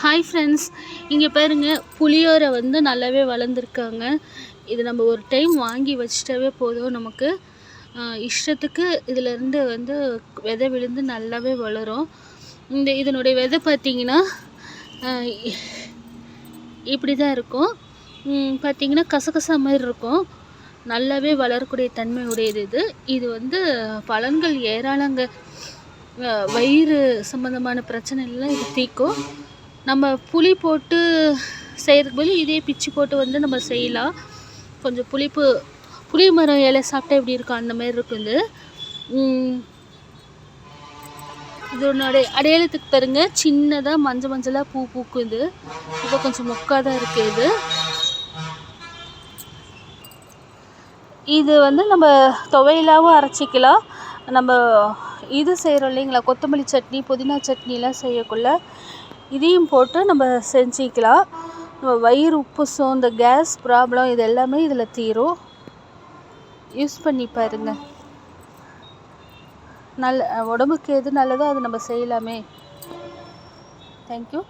Hi friends, இங்கே பாருங்க புளியோரை வந்து நல்லாவே வளர்ந்துருக்காங்க. இது நம்ம ஒரு டைம் வாங்கி வச்சிட்டாவே போதும், நமக்கு இஷ்டத்துக்கு இதிலேருந்து வந்து விதை விழுந்து நல்லாவே வளரும். இதனுடைய விதை பார்த்திங்கன்னா இப்படி தான் இருக்கும். பார்த்திங்கன்னா கசகசா மாதிரி இருக்கும். நல்லாவே வளரக்கூடிய தன்மை உடையது இது. இது வந்து பலன்கள் ஏராளங்க. வயிறு சம்மந்தமான பிரச்சனைலாம் இது தீர்க்கும். நம்ம புளி போட்டு செய்கிறதுக்கு பதில் இதே பிச்சு போட்டு வந்து நம்ம செய்யலாம். கொஞ்சம் புளி மரம் இலை சாப்பிட்டா எப்படி இருக்கும் அந்த மாதிரி இருக்கும் இது. இதனுடைய அடையாளத்துக்கு பாருங்க, சின்னதாக மஞ்சளாக பூ பூக்குது. இப்போ கொஞ்சம் மொக்காக தான் இருக்குது இது. இது வந்து நம்ம துவையலாகவும் அரைச்சிக்கலாம். நம்ம இது செய்கிறோம் இல்லைங்களா, கொத்தமல்லி சட்னி புதினா சட்னிலாம் செய்யக்குள்ள இதையும் போட்டு நம்ம செஞ்சிக்கலாம். நம்ம வயிறு உப்புசம், இந்த கேஸ் ப்ராப்ளம் இது எல்லாமே இதில் தீரும். யூஸ் பண்ணி பாருங்கள். உடம்புக்கு எது நல்லதோ அது நம்ம செய்யலாமே. தேங்க்யூ.